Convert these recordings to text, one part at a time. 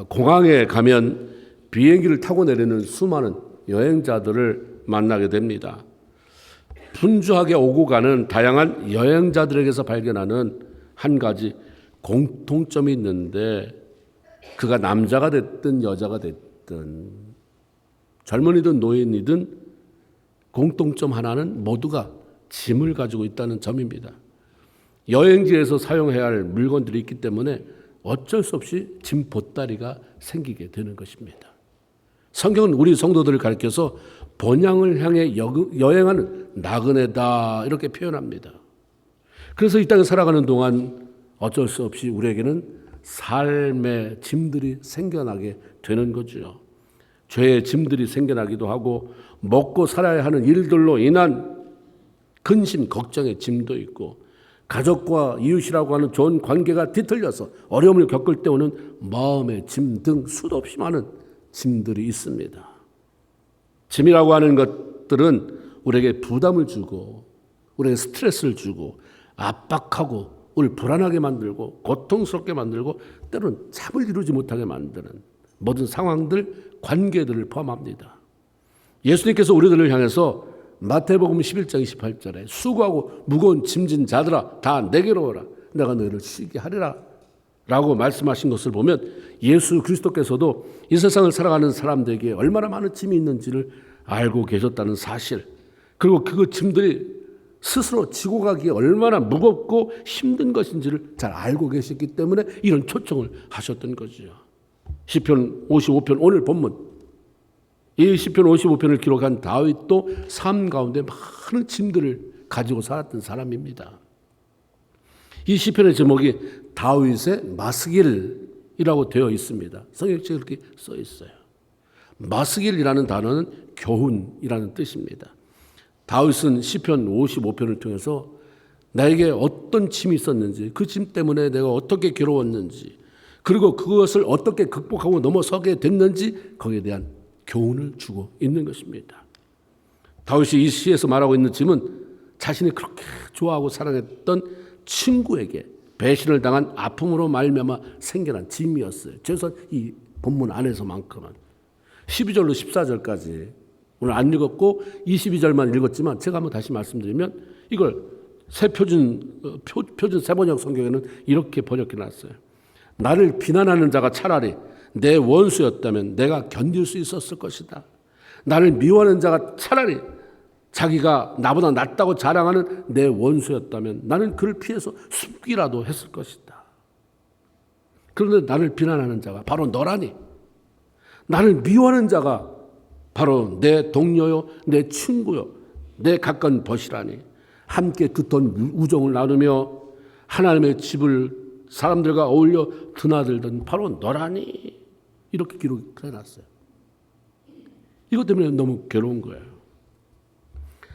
공항에 가면 비행기를 타고 내리는 수많은 여행자들을 만나게 됩니다. 분주하게 오고 가는 다양한 여행자들에게서 발견하는 한 가지 공통점이 있는데, 그가 남자가 됐든 여자가 됐든 젊은이든 노인이든 공통점 하나는 모두가 짐을 가지고 있다는 점입니다. 여행지에서 사용해야 할 물건들이 있기 때문에 어쩔 수 없이 짐 보따리가 생기게 되는 것입니다. 성경은 우리 성도들을 가리켜서 본향을 향해 여행하는 나그네다 이렇게 표현합니다. 그래서 이 땅에 살아가는 동안 어쩔 수 없이 우리에게는 삶의 짐들이 생겨나게 되는 거죠. 죄의 짐들이 생겨나기도 하고 먹고 살아야 하는 일들로 인한 근심, 걱정의 짐도 있고, 가족과 이웃이라고 하는 좋은 관계가 뒤틀려서 어려움을 겪을 때 오는 마음의 짐 등 수도 없이 많은 짐들이 있습니다. 짐이라고 하는 것들은 우리에게 부담을 주고 우리에게 스트레스를 주고 압박하고 우리를 불안하게 만들고 고통스럽게 만들고 때로는 잠을 이루지 못하게 만드는 모든 상황들, 관계들을 포함합니다. 예수님께서 우리들을 향해서 마태복음 11장 28절에 수고하고 무거운 짐진 자들아 다 내게로 오라 내가 너희를 쉬게 하리라 라고 말씀하신 것을 보면 예수 그리스도께서도 이 세상을 살아가는 사람들에게 얼마나 많은 짐이 있는지를 알고 계셨다는 사실, 그리고 그 짐들이 스스로 지고 가기에 얼마나 무겁고 힘든 것인지를 잘 알고 계셨기 때문에 이런 초청을 하셨던 거죠. 시편 55편 오늘 본문, 이 시편 55편을 기록한 다윗도 삶 가운데 많은 짐들을 가지고 살았던 사람입니다. 이 시편의 제목이 다윗의 마스길이라고 되어 있습니다. 성경책에 그렇게 써 있어요. 마스길이라는 단어는 교훈이라는 뜻입니다. 다윗은 시편 55편을 통해서 나에게 어떤 짐이 있었는지, 그 짐 때문에 내가 어떻게 괴로웠는지, 그리고 그것을 어떻게 극복하고 넘어서게 됐는지 거기에 대한 교훈을 주고 있는 것입니다. 다윗이 이 시에서 말하고 있는 짐은 자신이 그렇게 좋아하고 사랑했던 친구에게 배신을 당한 아픔으로 말미암아 생겨난 짐이었어요. 그래서 이 본문 안에서만큼은 12절로 14절까지 오늘 안 읽었고 22절만 읽었지만 제가 한번 다시 말씀드리면 이걸 새 표준 세번역 성경에는 이렇게 번역해 놨어요. 나를 비난하는 자가 차라리 내 원수였다면 내가 견딜 수 있었을 것이다. 나를 미워하는 자가 차라리 자기가 나보다 낫다고 자랑하는 내 원수였다면 나는 그를 피해서 숨기라도 했을 것이다. 그런데 나를 비난하는 자가 바로 너라니, 나를 미워하는 자가 바로 내 동료요, 내 친구요, 내 가까운 벗이라니, 함께 두터운 우정을 나누며 하나님의 집을 사람들과 어울려 드나들던 바로 너라니, 이렇게 기록해놨어요. 이것 때문에 너무 괴로운 거예요.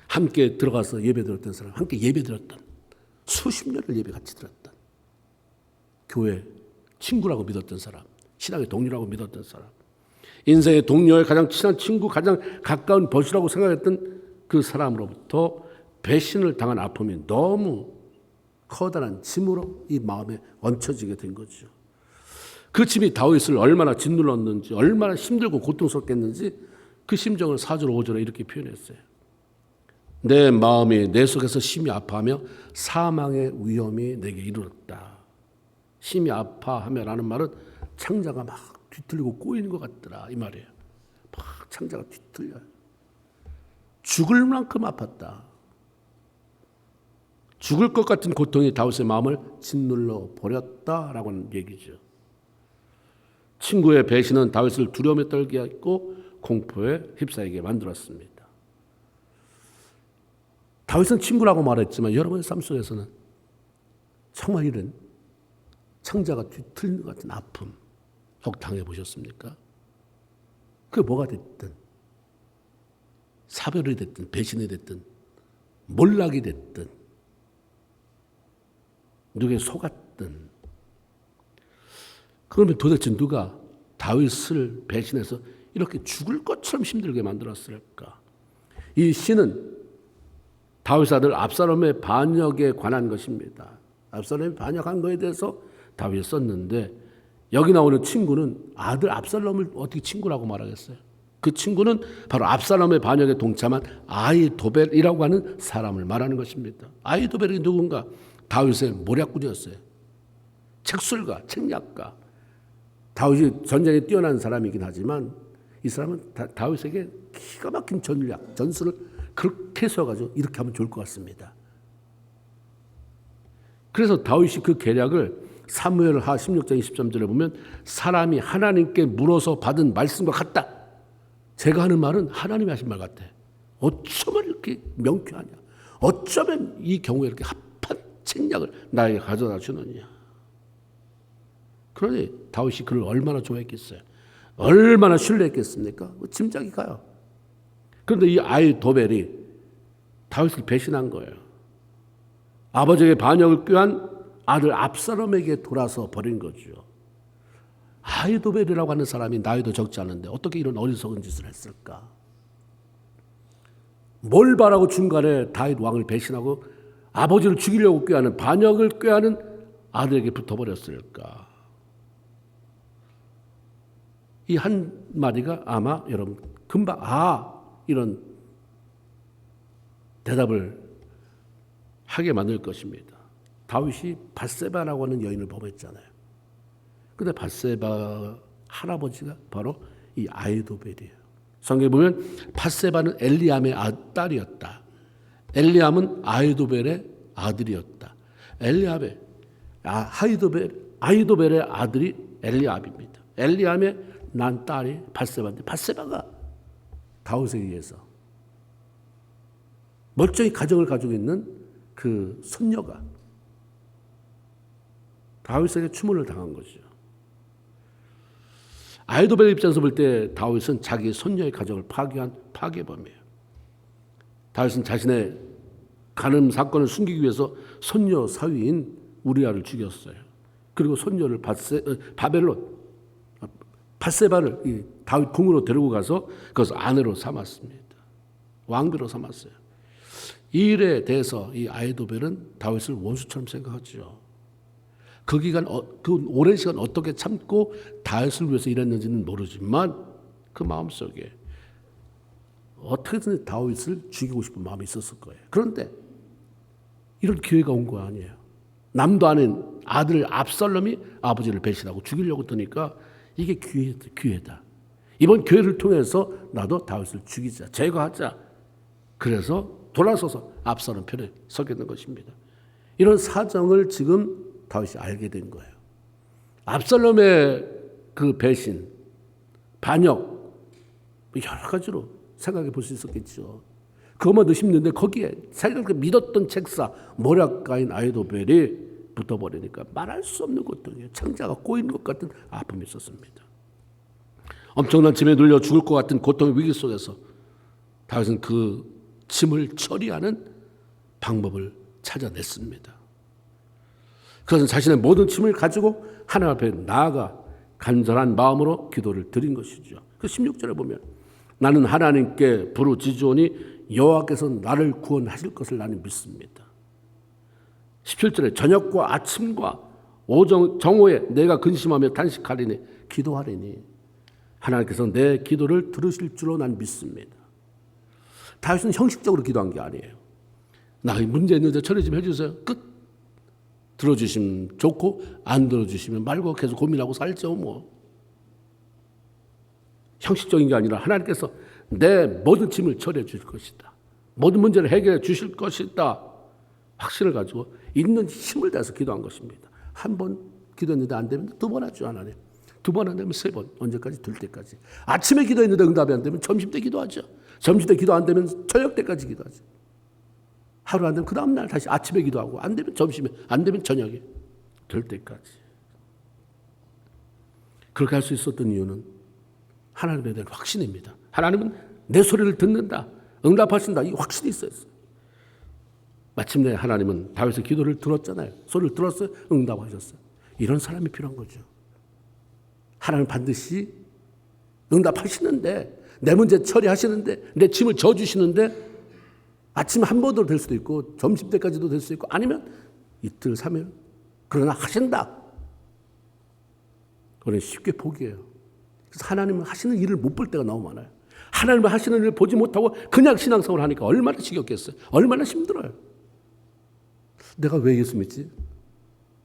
함께 들어가서 예배드렸던 사람, 함께 예배드렸던, 수십 년을 예배 같이 드렸던, 교회 친구라고 믿었던 사람, 신앙의 동료라고 믿었던 사람, 인생의 동료의 가장 친한 친구, 가장 가까운 벗이라고 생각했던 그 사람으로부터 배신을 당한 아픔이 너무 커다란 짐으로 이 마음에 얹혀지게 된 거죠. 그 짐이 다윗을 얼마나 짓눌렀는지, 얼마나 힘들고 고통스럽겠는지 그 심정을 4절 5절에 이렇게 표현했어요. 내 마음이 내 속에서 심히 아파하며 사망의 위험이 내게 이르렀다. 심히 아파하며라는 말은 창자가 막 뒤틀리고 꼬이는 것 같더라 이 말이에요. 막 창자가 뒤틀려요. 죽을 만큼 아팠다. 죽을 것 같은 고통이 다윗의 마음을 짓눌러 버렸다라고 하는 얘기죠. 친구의 배신은 다윗을 두려움에 떨게 했고 공포에 휩싸이게 만들었습니다. 다윗은 친구라고 말했지만 여러분의 삶 속에서는 정말 이런 창자가 뒤틀린 것 같은 아픔 혹 당해보셨습니까? 그게 뭐가 됐든, 사별이 됐든 배신이 됐든 몰락이 됐든 누구에 속았든, 그러면 도대체 누가 다윗을 배신해서 이렇게 죽을 것처럼 힘들게 만들었을까? 이 시는 다윗 아들 압살롬의 반역에 관한 것입니다. 압살롬이 반역한 것에 대해서 다윗이 썼는데 여기 나오는 친구는 아들 압살롬을 어떻게 친구라고 말하겠어요? 그 친구는 바로 압살롬의 반역에 동참한 아히도벨이라고 하는 사람을 말하는 것입니다. 아히도벨이 누군가? 다윗의 모략꾼이었어요. 책술가, 책략가. 다윗이 전쟁에 뛰어난 사람이긴 하지만 이 사람은 다윗에게 기가 막힌 전략, 전술을 그렇게 세워가지고 이렇게 하면 좋을 것 같습니다. 그래서 다윗이 그 계략을 사무엘하 16장 23절에 보면 사람이 하나님께 물어서 받은 말씀과 같다. 제가 하는 말은 하나님이 하신 말 같아. 어쩌면 이렇게 명쾌하냐. 어쩌면 이 경우에 이렇게 합한 책략을 나에게 가져다 주느냐. 그러니 다윗이 그를 얼마나 좋아했겠어요. 얼마나 신뢰했겠습니까? 짐작이 가요. 그런데 이 아히도벨이 다윗을 배신한 거예요. 아버지의 반역을 꾀한 아들 압살롬에게 돌아서 버린 거죠. 아히도벨이라고 하는 사람이 나이도 적지 않은데 어떻게 이런 어리석은 짓을 했을까? 뭘 바라고 중간에 다윗 왕을 배신하고 아버지를 죽이려고 꾀하는 반역을 꾀하는 아들에게 붙어버렸을까? 이 한마디가 아마 여러분 금방 이런 대답을 하게 만들 것입니다. 다윗이 밧세바라고 하는 여인을 범했잖아요. 근데 밧세바 할아버지가 바로 이 아히도벨이에요. 성경에 보면 밧세바는 엘리암의 딸이었다. 엘리암은 아히도벨의 아들이었다. 아히도벨의 아들이 엘리압입니다. 엘리암의 난 딸이 밧세바인데 밧세바가 다윗에 의해서 멀쩡히 가정을 가지고 있는 그 손녀가 다윗에게 추문을 당한 것이죠. 아히도벨 입장에서 볼 때 다윗은 자기 손녀의 가정을 파괴한 파괴범이에요. 다윗은 자신의 간음 사건을 숨기기 위해서 손녀 사위인 우리아를 죽였어요. 그리고 손녀를 밧세바를 다윗 궁으로 데리고 가서 그것을 아내로 삼았습니다. 왕비로 삼았어요. 이 일에 대해서 이 아히도벨은 다윗을 원수처럼 생각하죠. 그 기간, 그 오랜 시간 어떻게 참고 다윗을 위해서 일했는지는 모르지만 그 마음속에 어떻게든 다윗을 죽이고 싶은 마음이 있었을 거예요. 그런데 이런 기회가 온 거 아니에요. 남도 아닌 아들 압살롬이 아버지를 배신하고 죽이려고 드니까 이게 기회다. 이번 기회를 통해서 나도 다윗을 죽이자, 제거하자. 그래서 돌아서서 압살롬 편에 서겠는 것입니다. 이런 사정을 지금 다윗이 알게 된 거예요. 압살롬의 그 배신, 반역, 여러 가지로 생각해 볼 수 있었겠죠. 그것만 의심는데 거기에 자기가 믿었던 책사, 모략가인 아히도벨이 붙어버리니까 말할 수 없는 고통이에요. 창자가 꼬이는 것 같은 아픔이 있었습니다. 엄청난 짐에 눌려 죽을 것 같은 고통의 위기 속에서 다윗은 그 짐을 처리하는 방법을 찾아냈습니다. 그것은 자신의 모든 짐을 가지고 하나님 앞에 나아가 간절한 마음으로 기도를 드린 것이죠. 그 16절에 보면 나는 하나님께 부르짖으오니 여호와께서 나를 구원하실 것을 나는 믿습니다. 17절에 저녁과 아침과 정오에 내가 근심하며 탄식하리니 기도하리니 하나님께서 내 기도를 들으실 줄로 난 믿습니다. 다윗은 형식적으로 기도한 게 아니에요. 나 문제 있는데 처리 좀 해주세요. 끝. 들어주시면 좋고 안 들어주시면 말고 계속 고민하고 살죠 뭐. 형식적인 게 아니라 하나님께서 내 모든 짐을 처리해 주실 것이다. 모든 문제를 해결해 주실 것이다. 확신을 가지고 있는 힘을 다해서 기도한 것입니다. 한 번 기도했는데 안 되면 두 번 하죠. 하나님. 두 번 안 되면 세 번. 언제까지? 될 때까지. 아침에 기도했는데 응답이 안 되면 점심 때 기도하죠. 점심 때 기도 안 되면 저녁 때까지 기도하죠. 하루 안 되면 그 다음 날 다시 아침에 기도하고 안 되면 점심에 안 되면 저녁에 될 때까지. 그렇게 할 수 있었던 이유는 하나님에 대한 확신입니다. 하나님은 내 소리를 듣는다. 응답하신다. 이 확신이 있었어요. 마침내 하나님은 다윗의 기도를 들었잖아요. 소리를 들었어요. 응답하셨어요. 이런 사람이 필요한 거죠. 하나님 반드시 응답하시는데 내 문제 처리하시는데 내 짐을 져주시는데 아침 한 번으로 될 수도 있고 점심 때까지도 될 수 있고 아니면 이틀, 3일 그러나 하신다. 우리는 쉽게 포기해요. 그래서 하나님은 하시는 일을 못 볼 때가 너무 많아요. 하나님은 하시는 일을 보지 못하고 그냥 신앙생활을 하니까 얼마나 지겹겠어요. 얼마나 힘들어요. 내가 왜 예수 믿지?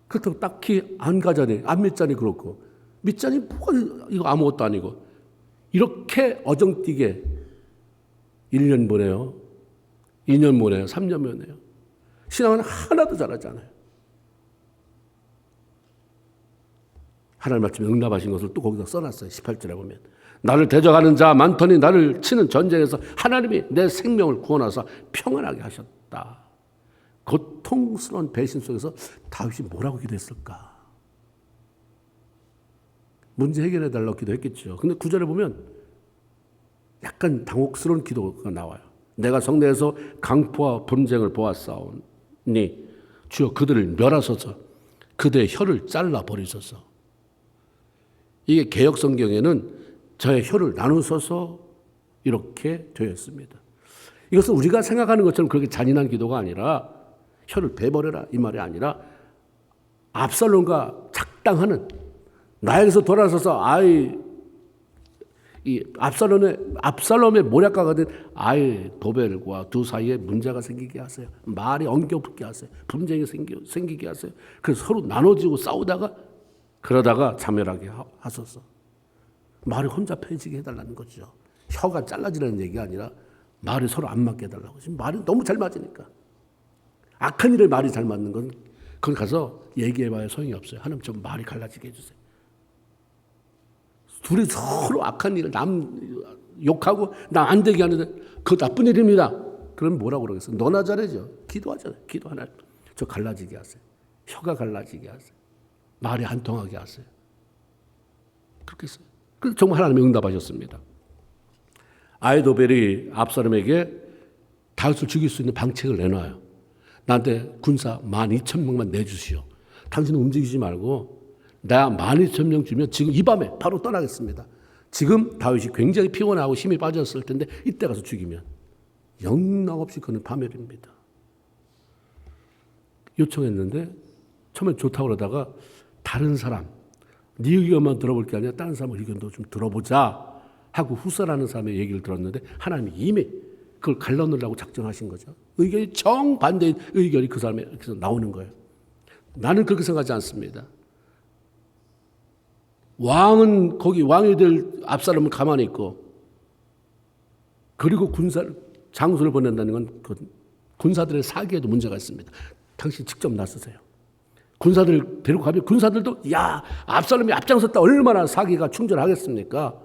그렇다고 딱히 안 가자니, 안 믿자니 그렇고, 믿자니 뭐가 이거 아무것도 아니고, 이렇게 어정뛰게 1년 보내요. 2년 보내요. 3년 보내요. 신앙은 하나도 잘하지 않아요. 하나님 말씀에 응답하신 것을 또 거기서 써놨어요. 18절에 보면. 나를 대적하는 자 많더니 나를 치는 전쟁에서 하나님이 내 생명을 구원하사 평안하게 하셨다. 고통스러운 배신 속에서 다윗이 뭐라고 기도했을까? 문제 해결해 달라고 기도했겠죠. 근데 9절에 보면 약간 당혹스러운 기도가 나와요. 내가 성내에서 강포와 분쟁을 보았사오니 주여 그들을 멸하소서 그들의 혀를 잘라버리소서. 이게 개역 성경에는 저의 혀를 나누소서 이렇게 되어 있습니다. 이것은 우리가 생각하는 것처럼 그렇게 잔인한 기도가 아니라 혀를 베버려라 이 말이 아니라 압살롬과 작당하는 나에게서 돌아서서 이 압살롬의 모략가가 된 아히도벨과 두 사이에 문제가 생기게 하세요. 말이 엉겨붙게 하세요. 분쟁이 생기게 하세요. 그래서 서로 나눠지고 싸우다가 그러다가 자멸하게 하소서. 말이 혼자 펴지게 해달라는 거죠. 혀가 잘라지라는 얘기가 아니라 말이 서로 안 맞게 해달라고. 지금 말이 너무 잘 맞으니까. 악한 일에 말이 잘 맞는 건 거기 가서 얘기해봐야 소용이 없어요. 하나님 좀 말이 갈라지게 해주세요. 둘이 서로 악한 일을 남 욕하고 나 안 되게 하는데 그거 나쁜 일입니다. 그럼 뭐라고 그러겠어요? 너나 잘해줘. 기도하잖아요. 기도 하나. 저 갈라지게 하세요. 혀가 갈라지게 하세요. 말이 안 통하게 하세요. 그렇게 했어요. 그래서 정말 하나님이 응답하셨습니다. 아히도벨이 압살롬에게 다윗을 죽일 수 있는 방책을 내놔요. 나한테 군사 12,000명만 내주시오. 당신은 움직이지 말고 나 12,000명 주면 지금 이 밤에 바로 떠나겠습니다. 지금 다윗이 굉장히 피곤하고 힘이 빠졌을 텐데 이때 가서 죽이면 영락없이 그는 파멸입니다. 요청했는데 처음에 좋다고 그러다가 다른 사람 네 의견만 들어볼 게 아니라 다른 사람 의견도 좀 들어보자 하고 후사라는 사람의 얘기를 들었는데 하나님이 이미 그걸 갈라놓으려고 작정하신 거죠. 의견이 정반대의 의견이 그 사람에게서 나오는 거예요. 나는 그렇게 생각하지 않습니다. 왕은 거기 왕이 될 압살롬은 가만히 있고 그리고 장수를 보낸다는 건 그 군사들의 사기에도 문제가 있습니다. 당신 직접 나서세요. 군사들 데리고 가면 군사들도 야 압살롬이 앞장섰다 얼마나 사기가 충전하겠습니까?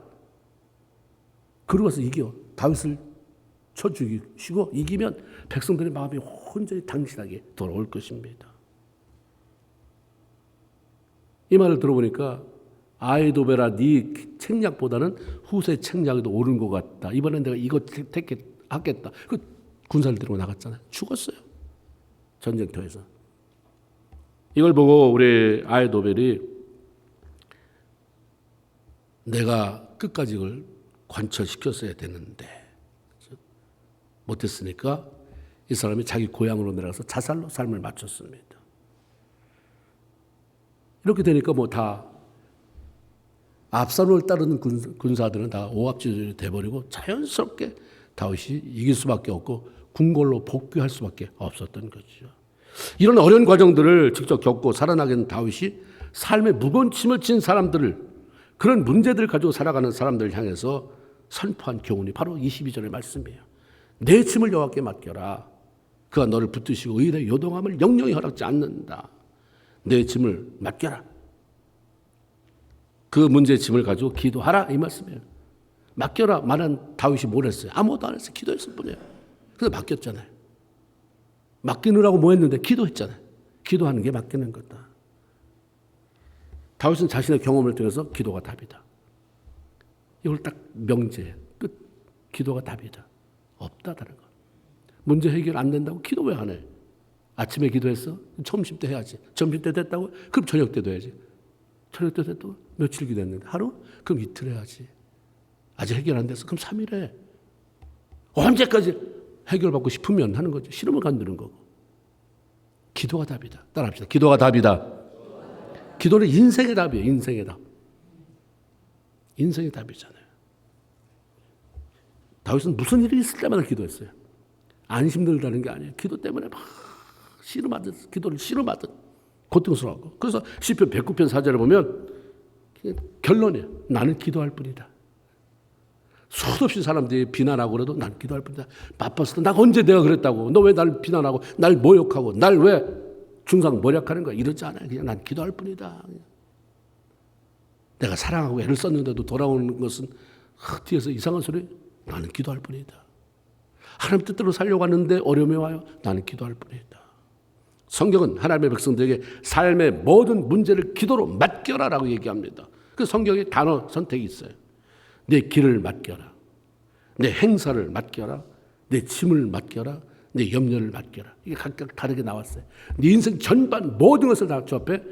그러고 와서 이겨 다윗을 쳐 죽이시고 이기면 백성들의 마음이 온전히 당신에게 돌아올 것입니다. 이 말을 들어보니까 아히도벨아 네 책략보다는 후세 책략이 더 옳은 것 같다. 이번엔 내가 이거 택하겠다. 그 군사를 데리고 나갔잖아요. 죽었어요. 전쟁터에서. 이걸 보고 우리 아히도벨이 내가 끝까지 이걸 관철시켰어야 되는데 못했으니까 이 사람이 자기 고향으로 내려가서 자살로 삶을 마쳤습니다. 이렇게 되니까 뭐 다 압살롬을 따르는 군사들은 다 오합지졸이 돼버리고 자연스럽게 다윗이 이길 수밖에 없고 궁궐로 복귀할 수밖에 없었던 거죠. 이런 어려운 과정들을 직접 겪고 살아나게 된 다윗이 삶의 무거운 짐을 진 사람들을 그런 문제들을 가지고 살아가는 사람들을 향해서 선포한 교훈이 바로 22절의 말씀이에요. 내 짐을 여호와께 맡겨라. 그가 너를 붙드시고 의인의 요동함을 영영히 허락지 않는다. 내 짐을 맡겨라. 그 문제의 짐을 가지고 기도하라 이 말씀이에요. 맡겨라 말한 다윗이 뭘 했어요? 아무것도 안 했어요. 기도했을 뿐이에요. 그래서 맡겼잖아요. 맡기느라고 뭐 했는데 기도했잖아요. 기도하는 게 맡기는 거다. 다윗은 자신의 경험을 통해서 기도가 답이다. 이걸 딱 명제해. 끝. 기도가 답이다. 없다 다른 거. 문제 해결 안 된다고 기도 왜 안 해? 아침에 기도했어? 점심 때 해야지. 점심 때 됐다고? 그럼 저녁 때도 해야지. 저녁 때 됐다고? 며칠 기도했는데 하루? 그럼 이틀 해야지. 아직 해결 안 됐어? 그럼 3일 해. 언제까지 해결받고 싶으면 하는 거죠. 싫으면 간두는 거고. 기도가 답이다. 따라합시다. 기도가 답이다. 기도는 인생의 답이에요. 인생의 답. 인생의 답이잖아요. 다윗은 무슨 일이 있을 때마다 기도했어요. 안심 들다는 게 아니에요. 기도 때문에 막 씨름하듯, 기도를 씨름하듯 고통스러워하고. 그래서 시편 109편 4절을 보면 결론이에요. 나는 기도할 뿐이다. 수도 없이 사람들이 비난하고 그래도 난 기도할 뿐이다. 바빴을 때 나 언제 내가 그랬다고, 너 왜 날 비난하고 날 모욕하고 날 왜 중상모략하는 거야, 이러지 않아요. 그냥 난 기도할 뿐이다. 내가 사랑하고 애를 썼는데도 돌아오는 것은 뒤에서 이상한 소리. 나는 기도할 뿐이다. 하나님 뜻대로 살려고 하는데 어려움이 와요. 나는 기도할 뿐이다. 성경은 하나님의 백성들에게 삶의 모든 문제를 기도로 맡겨라라고 얘기합니다. 그 성경에 단어 선택이 있어요. 내 길을 맡겨라. 내 행사를 맡겨라. 내 짐을 맡겨라. 내 염려를 맡겨라. 이게 각각 다르게 나왔어요. 네 인생 전반 모든 것을 다 주 앞에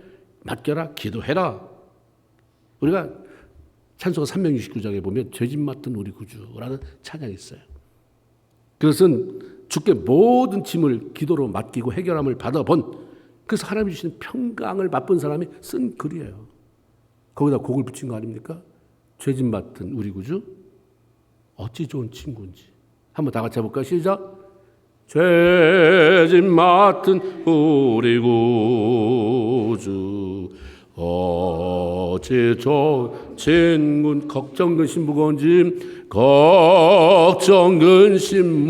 맡겨라. 기도해라. 우리가 찬송가 369장에 보면 죄짐 맡은 우리 구주라는 찬양이 있어요. 그것은 주께 모든 짐을 기도로 맡기고 해결함을 받아본, 그래서 하나님이 주신 평강을 맛본 사람이 쓴 글이에요. 거기다 곡을 붙인 거 아닙니까? 죄짐 맡은 우리 구주, 어찌 좋은 친구인지. 한번 다 같이 해볼까요? 시작. 죄짐 맡은 우리 구주, 어찌 좋은 친구. 걱정 근심 무거운 짐, 걱정 근심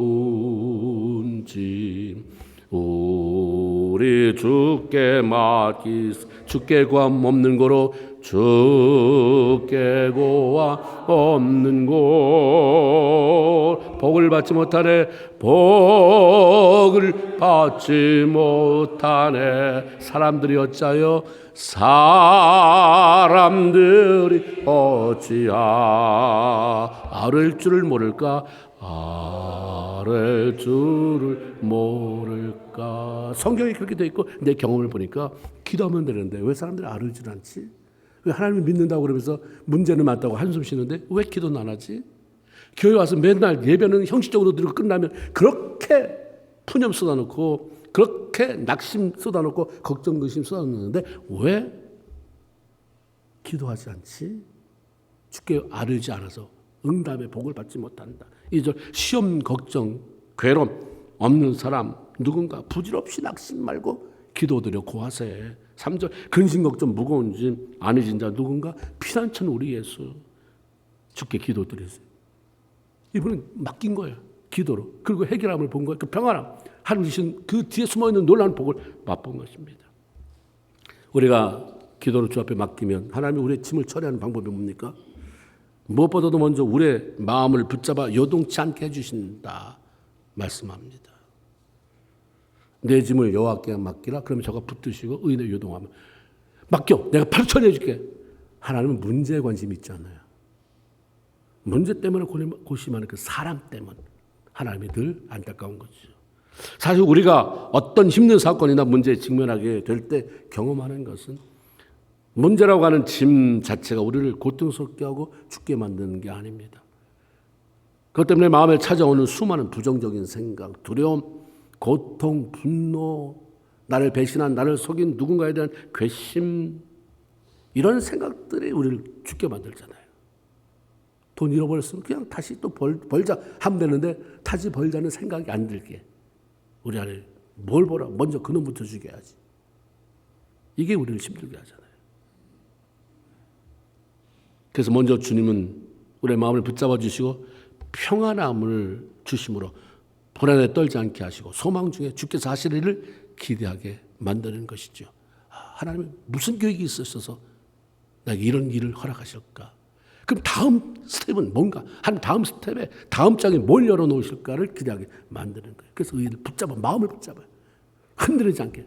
무거운 짐 우리 주께 맡기소. 주께 구함 없는 고로 주께 구함 없는 곳. 복을 받지 못하네. 복을 받지 못하네. 사람들이 어찌하여 사람들이 아를 줄을 모를까. 아를 줄을 모를까. 성경이 그렇게 돼 있고 내 경험을 보니까 기도하면 되는데 왜 사람들이 알지 않지? 왜 하나님을 믿는다고 그러면서 문제는 많다고 한숨 쉬는데 왜 기도는 안 하지? 교회 와서 맨날 예배는 형식적으로 드리고 끝나면 그렇게 푸념 쏟아놓고 그렇게 낙심 쏟아놓고 걱정 근심 쏟아놓는데 왜 기도하지 않지? 주께 아뢰지 않아서 응답의 복을 받지 못한다. 2절 시험 걱정 괴로움 없는 사람 누군가 부질없이 낙심 말고 기도드려 고하세. 3절 근심 걱정 무거운 짐 안 해진 자 누군가 피난처는 우리 예수. 주께 기도드리세요. 이분은 맡긴 거예요. 기도로. 그리고 해결함을 본 거예요. 그 평안함, 하나님 주신 그 뒤에 숨어있는 놀라운 복을 맛본 것입니다. 우리가 기도로 주 앞에 맡기면 하나님이 우리의 짐을 처리하는 방법이 뭡니까? 무엇보다도 먼저 우리의 마음을 붙잡아 요동치 않게 해주신다 말씀합니다. 내 짐을 여호와께 맡기라. 그러면 저가 붙드시고 의인의 요동하면 맡겨. 내가 바로 처리해 줄게. 하나님은 문제에 관심이 있잖아요. 문제 때문에 고심하는 그 사람 때문에 하나님이 늘 안타까운 거죠. 사실 우리가 어떤 힘든 사건이나 문제에 직면하게 될 때 경험하는 것은 문제라고 하는 짐 자체가 우리를 고통스럽게 하고 죽게 만드는 게 아닙니다. 그것 때문에 마음에 찾아오는 수많은 부정적인 생각, 두려움, 고통, 분노, 나를 배신한, 나를 속인 누군가에 대한 괘씸, 이런 생각들이 우리를 죽게 만들잖아요. 돈 잃어버렸으면 그냥 다시 또 벌자 하면 되는데 다시 벌자는 생각이 안 들게 우리 안에 뭘 벌어? 먼저 그놈부터 죽여야지. 이게 우리를 힘들게 하잖아요. 그래서 먼저 주님은 우리의 마음을 붙잡아 주시고 평안함을 주심으로 불안에 떨지 않게 하시고 소망 중에 주께서 하실 일을 기대하게 만드는 것이죠. 하나님은 무슨 계획이 있으셔서 나에게 이런 일을 허락하실까? 그럼 다음 스텝은 뭔가? 하나님 다음 스텝에 다음 장에 뭘 열어놓으실까를 기대하게 만드는 거예요. 그래서 의를 붙잡아, 마음을 붙잡아요. 흔들리지 않게.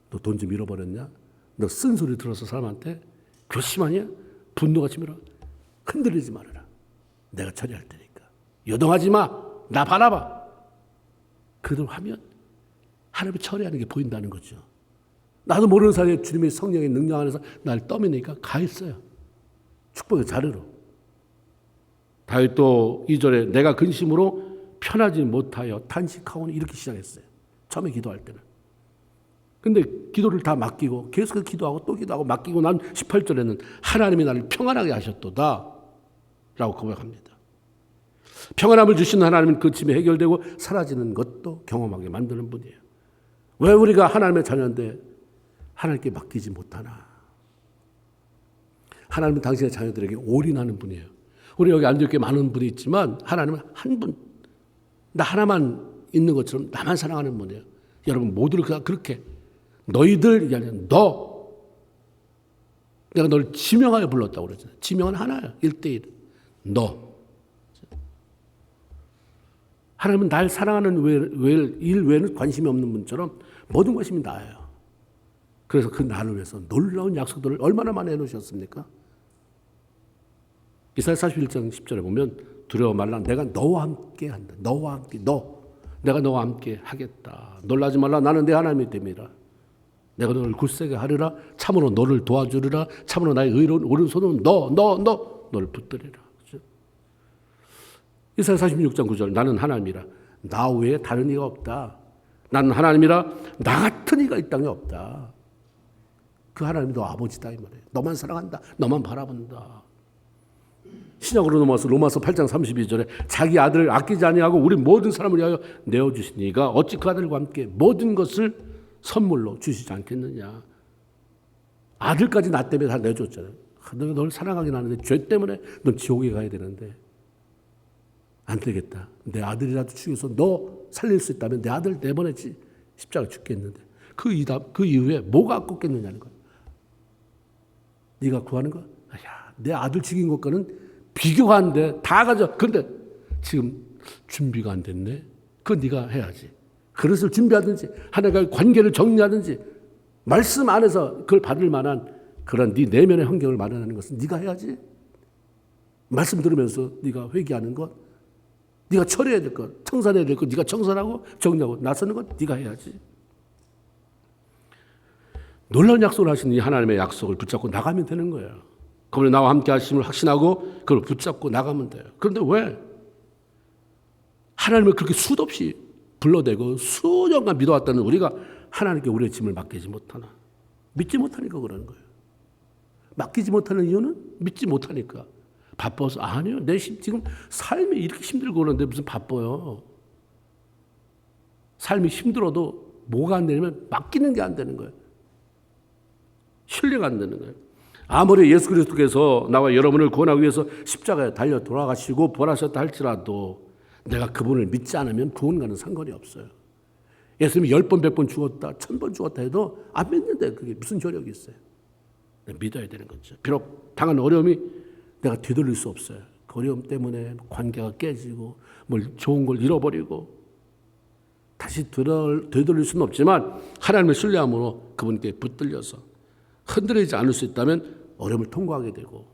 너 돈 좀 잃어버렸냐? 너 쓴소리 들어서 사람한테 괘씸하냐? 분노가 치밀어. 흔들리지 말아라. 내가 처리할 테니까. 요동하지 마. 나 바라봐. 그대로 하면 하나님이 처리하는 게 보인다는 거죠. 나도 모르는 사이에 주님의 성령의 능력 안에서 날 떠미니까 가 있어요. 축복의 자리로. 다윗도 2절에 내가 근심으로 편하지 못하여 탄식하오니 이렇게 시작했어요. 처음에 기도할 때는. 근데 기도를 다 맡기고 계속 기도하고 또 기도하고 맡기고 난 18절에는 하나님이 나를 평안하게 하셨도다 라고 고백합니다. 평안함을 주시는 하나님은 그 짐이 해결되고 사라지는 것도 경험하게 만드는 분이에요. 왜 우리가 하나님의 자녀인데 하나님께 맡기지 못하나? 하나님은 당신의 자녀들에게 올인하는 분이에요. 우리 여기 앉아있게 많은 분이 있지만 하나님은 한 분, 나 하나만 있는 것처럼 나만 사랑하는 분이에요. 여러분 모두를 그렇게 너희들 이게 아니라 너, 내가 너를 지명하여 불렀다고 그러잖아요. 지명은 하나야. 1대1 너. 하나님은 날 사랑하는 일 외에는 관심이 없는 분처럼 모든 것이 나예요. 그래서 그 나를 위해서 놀라운 약속들을 얼마나 많이 해놓으셨습니까? 이사야 41장 10절에 보면 두려워 말라 내가 너와 함께 한다. 너와 함께 내가 너와 함께 하겠다. 놀라지 말라 나는 내 하나님이 됨이라. 내가 너를 굳세게 하리라. 참으로 너를 도와주리라. 참으로 나의 의로운 오른손으로 너를 붙들리라. 이사야 46장 9절 나는 하나님이라 나 외에 다른 이가 없다. 나는 하나님이라 나 같은 이가 이 땅에 없다. 그 하나님이 너 아버지다 이 말이에요. 너만 사랑한다. 너만 바라본다. 신약으로 넘어와서 로마서 8장 32절에 자기 아들을 아끼지 아니하고 우리 모든 사람을 위하여 내어주신 이가 어찌 그 아들과 함께 모든 것을 선물로 주시지 않겠느냐. 아들까지 나 때문에 다 내줬잖아요. 내가 널 사랑하긴 하는데 죄 때문에 넌 지옥에 가야 되는데 안 되겠다. 내 아들이라도 죽여서 너 살릴 수 있다면 내 아들 내보내지. 십자가 죽겠는데 그 이후에 뭐가 꺾겠느냐는 거야. 네가 구하는 거? 야, 내 아들 죽인 것과는 비교가 안 돼. 다 가져. 그런데 지금 준비가 안 됐네. 그건 네가 해야지. 그릇을 준비하든지 하나님과의 관계를 정리하든지 말씀 안에서 그걸 받을 만한 그런 네 내면의 환경을 마련하는 것은 네가 해야지. 말씀 들으면서 네가 회개하는 것, 네가 처리해야 될 것, 청산해야 될 것, 네가 청산하고 정리하고 나서는 것 네가 해야지. 놀라운 약속을 하신 이 하나님의 약속을 붙잡고 나가면 되는 거예요. 그분이 나와 함께 하심을 확신하고 그걸 붙잡고 나가면 돼요. 그런데 왜 하나님을 그렇게 수도 없이 불러대고 수년간 믿어왔다는 우리가 하나님께 우리의 짐을 맡기지 못하나? 믿지 못하니까 그러는 거예요. 맡기지 못하는 이유는 믿지 못하니까. 바빠서? 아니요. 지금 삶이 이렇게 힘들고 그러는데 무슨 바빠요. 삶이 힘들어도 뭐가 안 되냐면 맡기는 게 안 되는 거예요. 신뢰가 안 되는 거예요. 아무리 예수 그리스도께서 나와 여러분을 구원하기 위해서 십자가에 달려 돌아가시고 부활하셨다 할지라도 내가 그분을 믿지 않으면 구원과는 상관이 없어요. 예수님이 10번, 100번 죽었다, 1000번 죽었다 해도 안 믿는데 그게 무슨 효력이 있어요. 믿어야 되는 거죠. 비록 당한 어려움이 내가 되돌릴 수 없어요. 그 어려움 때문에 관계가 깨지고 뭘 좋은 걸 잃어버리고 다시 되돌릴 수는 없지만 하나님을 신뢰함으로 그분께 붙들려서 흔들리지 않을 수 있다면 어려움을 통과하게 되고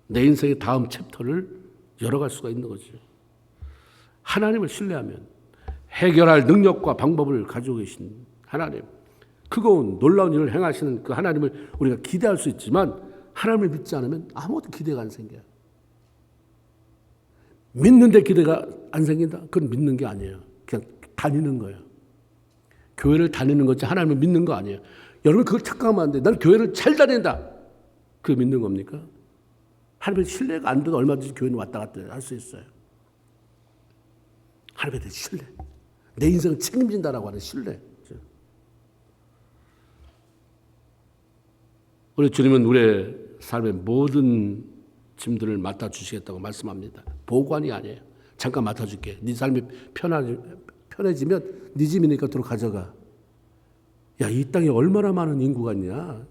내 인생의 다음 챕터를 열어갈 수가 있는 거죠. 하나님을 신뢰하면 해결할 능력과 방법을 가지고 계신 하나님, 크고 놀라운 일을 행하시는 그 하나님을 우리가 기대할 수 있지만 하나님을 믿지 않으면 아무것도 기대가 안 생겨요. 믿는데 기대가 안 생긴다? 그건 믿는 게 아니에요. 그냥 다니는 거예요. 교회를 다니는 거지 하나님을 믿는 거 아니에요. 여러분 그걸 착각하면 안 돼요. 나는 교회를 잘 다닌다. 그게 믿는 겁니까? 하나님의 신뢰가 안 돼도 얼마든지 교회는 왔다 갔다 할 수 있어요. 하나님에 대한 신뢰. 내 인생을 책임진다라고 하는 신뢰. 우리 주님은 우리의 삶의 모든 짐들을 맡아주시겠다고 말씀합니다. 보관이 아니에요. 잠깐 맡아줄게. 네 삶이 편해지면 네 짐이니까 들어 가져가. 야, 이 땅에 얼마나 많은 인구가 있냐?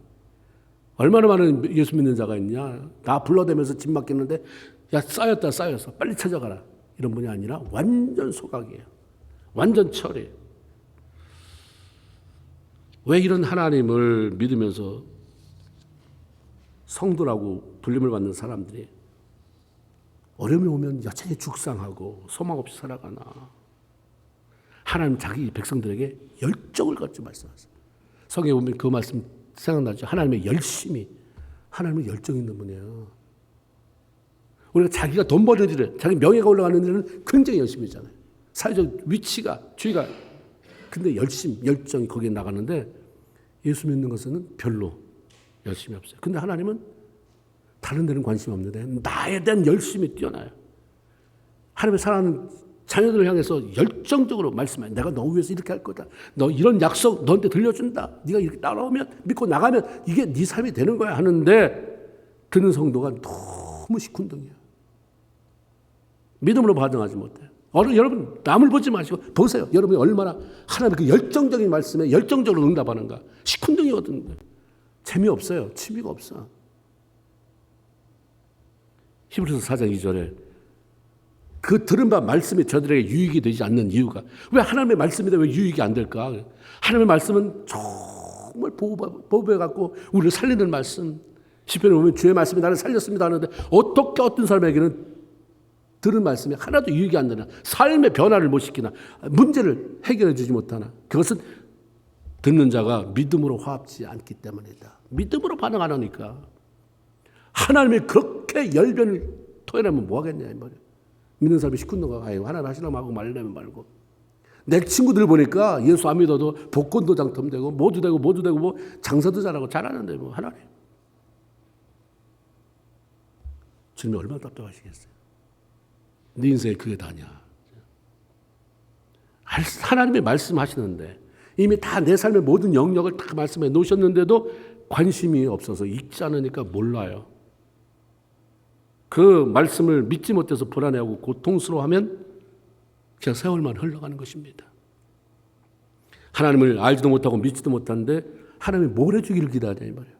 얼마나 많은 예수 믿는 자가 있냐? 다 불러대면서 짐 맡겼는데 야, 쌓였어. 빨리 찾아가라. 이런 분이 아니라 완전 소각이에요. 완전 철이에요. 왜 이런 하나님을 믿으면서 성도라고 불림을 받는 사람들이 어려움이 오면 여전히 죽상하고 소망 없이 살아가나? 하나님 자기 백성들에게 열정을 갖지 말씀하세요. 성경에 보면 그 말씀 생각나죠. 하나님의 열심이, 하나님의 열정 있는 분이에요. 우리가 자기가 돈 버는 일을, 자기 명예가 올라가는 일은 굉장히 열심히 하잖아요. 사회적 위치가, 주의가 근데 열정이 거기에 나가는데 예수 믿는 것은 별로 열심이 없어요. 근데 하나님은 다른 데는 관심이 없는데 나에 대한 열심이 뛰어나요. 하나님의 사랑하는 자녀들을 향해서 열정적으로 말씀해. 내가 너 위해서 이렇게 할 거다. 너 이런 약속 너한테 들려준다. 네가 이렇게 따라오면 믿고 나가면 이게 네 삶이 되는 거야 하는데 듣는 성도가 너무 시큰둥이야. 믿음으로 반응하지 못해요. 여러분 남을 보지 마시고 보세요. 여러분이 얼마나 하나님의 그 열정적인 말씀에 열정적으로 응답하는가. 시큰둥이거든요. 재미없어요. 취미가 없어. 히브리서 4장 2절에 그 들은 바 말씀이 저들에게 유익이 되지 않는 이유가 왜 하나님의 말씀인데 왜 유익이 안 될까? 하나님의 말씀은 정말 보호해 갖고 우리를 살리는 말씀. 시편에 보면 주의 말씀이 나를 살렸습니다 하는데 어떻게 어떤 사람에게는 들은 말씀이 하나도 유익이 안 되나? 삶의 변화를 못 시키나? 문제를 해결해 주지 못하나? 그것은 듣는 자가 믿음으로 화합지 않기 때문이다. 믿음으로 반응 안 하니까. 하나님이 그렇게 열변을 토해내면 뭐 하겠냐 이 말이야. 믿는 사람이 시큰둥가 아유 하나님 하시려면 하고 말려면 말고. 내 친구들 보니까 예수 안 믿어도 복권도 당첨되고 모두 되고 뭐 장사도 잘하고 잘하는데 뭐 하나님. 주님이 얼마나 답답하시겠어요. 네 인생에 그게 다냐. 하나님이 말씀하시는데 이미 다 내 삶의 모든 영역을 다 말씀해 놓으셨는데도 관심이 없어서 읽지 않으니까 몰라요. 그 말씀을 믿지 못해서 불안해하고 고통스러워하면 그냥 세월만 흘러가는 것입니다. 하나님을 알지도 못하고 믿지도 못하는데 하나님이 뭘 해주기를 기다리냐 이 말이에요.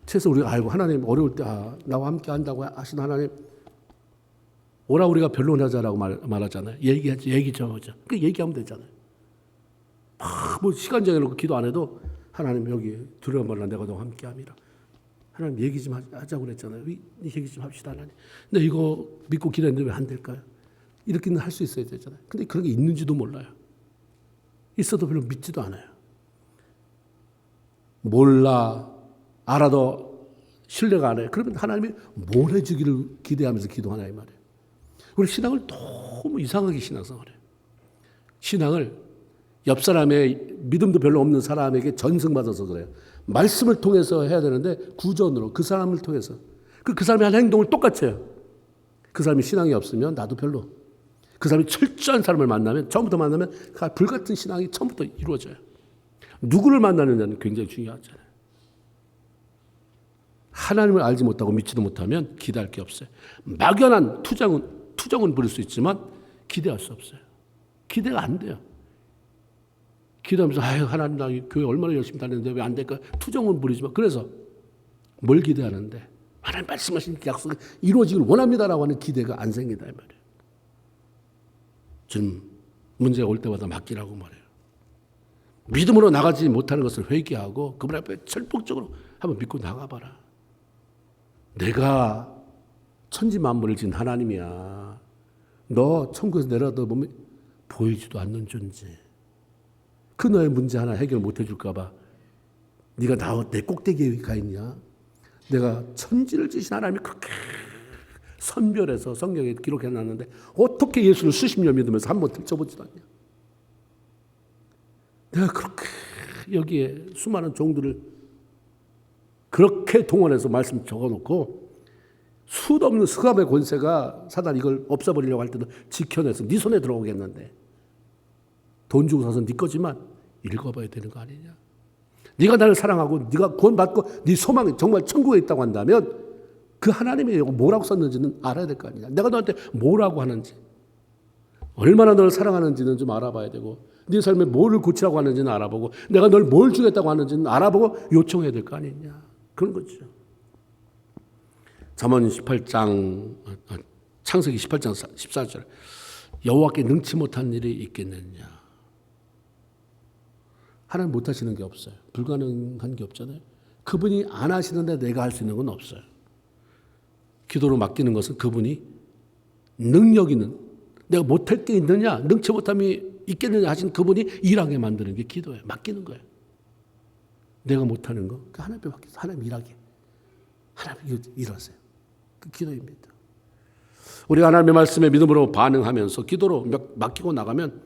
그래서 우리가 알고 하나님 어려울 때 나와 함께 한다고 하신 하나님 오라 우리가 변론하자라고 말하잖아요. 얘기 정하자. 그 얘기하면 되잖아요. 뭐 시간 정해놓고 기도 안 해도 하나님 여기 두려움 말라 내가 너와 함께함이라. 하나님 얘기 좀 하자고 그랬잖아요. 얘기 좀 합시다 하나님. 근데 이거 믿고 기도했는데 왜 안 될까요? 이렇게는 할 수 있어야 되잖아요. 근데 그런 게 있는지도 몰라요. 있어도 별로 믿지도 않아요. 몰라 알아도 신뢰가 안 해요. 그러면 하나님이 뭘 해주기를 기대하면서 기도하나 이 말이에요. 우리 신앙을 너무 이상하게 신앙생활해요. 신앙을 옆 사람의 믿음도 별로 없는 사람에게 전승받아서 그래요. 말씀을 통해서 해야 되는데 구전으로 그 사람을 통해서 그 사람이 한 행동을 똑같이 해요. 그 사람이 신앙이 없으면 나도 별로. 그 사람이 철저한 사람을 만나면 처음부터 만나면 불같은 신앙이 처음부터 이루어져요. 누구를 만나느냐는 굉장히 중요하잖아요. 하나님을 알지 못하고 믿지도 못하면 기대할 게 없어요. 막연한 투정은 부릴 수 있지만 기대할 수 없어요. 기대가 안 돼요. 기도하면서 아유 하나님 나 교회 얼마나 열심히 다녔는데 왜 안 될까? 투정은 부리지만 그래서 뭘 기대하는데 하나님 말씀하신 약속이 이루어지길 원합니다라고 하는 기대가 안 생긴다 이 말이에요. 좀 문제가 올 때마다 맡기라고 말해요. 믿음으로 나가지 못하는 것을 회개하고 그분 앞에 철폭적으로 한번 믿고 나가봐라. 내가 천지 만물을 지은 하나님이야. 너 천국에서 내려다 보면 보이지도 않는 존재. 그 너의 문제 하나 해결 못 해줄까 봐 네가 내 꼭대기에 가 있냐. 내가 천지를 지으신 하나님이 그렇게 선별해서 성경에 기록해놨는데 어떻게 예수를 수십 년 믿으면서 한 번 들춰보지도 않냐. 내가 그렇게 여기에 수많은 종들을 그렇게 동원해서 말씀 적어놓고 수도 없는 흑암의 권세가 사단 이걸 없애버리려고 할 때도 지켜내서 네 손에 들어오겠는데 돈 주고 사서 네 거지만 읽어봐야 되는 거 아니냐. 네가 나를 사랑하고 네가 구원받고 네 소망이 정말 천국에 있다고 한다면 그 하나님이 뭐라고 썼는지는 알아야 될 거 아니냐. 내가 너한테 뭐라고 하는지 얼마나 너를 사랑하는지는 좀 알아봐야 되고 네 삶에 뭐를 고치라고 하는지는 알아보고 내가 널 뭘 주겠다고 하는지는 알아보고 요청해야 될 거 아니냐. 그런 거죠. 잠언 18장 창세기 18장 14절 여호와께 능치 못한 일이 있겠느냐. 하나님 못하시는 게 없어요. 불가능한 게 없잖아요. 그분이 안 하시는데 내가 할 수 있는 건 없어요. 기도로 맡기는 것은 그분이 능력 있는 내가 못할 게 있느냐 능치 못함이 있겠느냐 하신 그분이 일하게 만드는 게 기도예요. 맡기는 거예요. 내가 못하는 거 하나님께 맡겨서 하나님 일하게. 하나님 일하세요. 그 기도입니다. 우리가 하나님의 말씀에 믿음으로 반응하면서 기도로 맡기고 나가면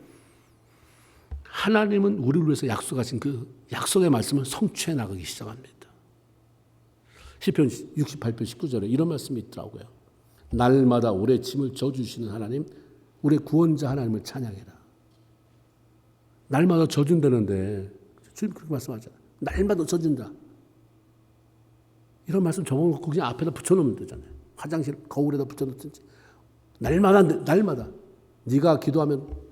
하나님은 우리를 위해서 약속하신 그 약속의 말씀을 성취해 나가기 시작합니다. 시편 68편 19절에 이런 말씀이 있더라고요. 날마다 우리의 짐을 져주시는 하나님, 우리의 구원자 하나님을 찬양해라. 날마다 져준다는데 주님 그렇게 말씀하잖아요. 날마다 져준다. 이런 말씀 적어놓고 그냥 앞에다 붙여놓으면 되잖아요. 화장실 거울에다 붙여놓든지. 날마다 네가 기도하면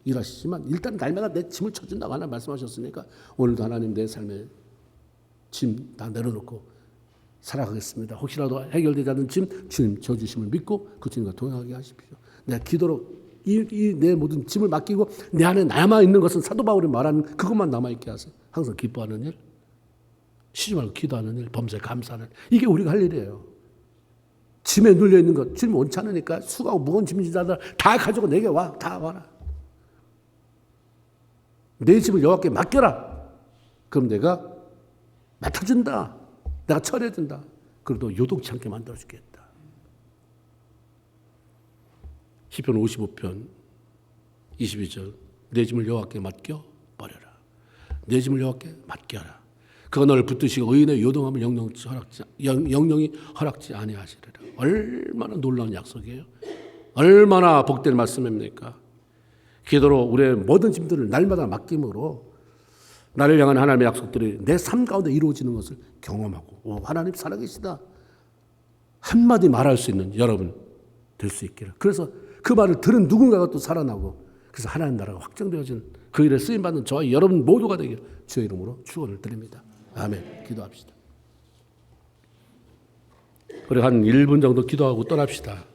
일하시지만 일단 날마다 내 짐을 져준다고 하나 말씀하셨으니까 오늘도 하나님 내 삶에 짐 다 내려놓고 살아가겠습니다. 혹시라도 해결되지 않는 짐 주님 져주심을 믿고 그 주님과 동행하게 하십시오. 내 기도로 내 모든 짐을 맡기고 내 안에 남아있는 것은 사도 바울이 말하는 그것만 남아있게 하세요. 항상 기뻐하는 일, 쉬지 말고 기도하는 일, 범사에 감사하는 일. 이게 우리가 할 일이에요. 짐에 눌려있는 것 주님 원치 않으니까 수고하고 무거운 짐진자들 다 가지고 내게 와. 다 와라. 내 짐을 여호와께 맡겨라. 그럼 내가 맡아준다. 내가 처리해준다. 그래도 요동치 않게 만들어주겠다. 시편 55편 22절 내 짐을 여호와께 맡겨 버려라. 내 짐을 여호와께 맡겨라. 그가 너를 붙드시고 의인의 요동함을 영영이 허락지 아니하시리라. 얼마나 놀라운 약속이에요. 얼마나 복된 말씀입니까? 기도로 우리의 모든 짐들을 날마다 맡김으로 나를 향한 하나님의 약속들이 내 삶 가운데 이루어지는 것을 경험하고 하나님 살아계시다 한마디 말할 수 있는 여러분 될 수 있기를. 그래서 그 말을 들은 누군가가 또 살아나고 그래서 하나님 나라가 확정되어진 그 일에 쓰임받는 저와 여러분 모두가 되길 주의 이름으로 축원을 드립니다. 아멘. 기도합시다. 우리 한 1분 정도 기도하고 떠납시다.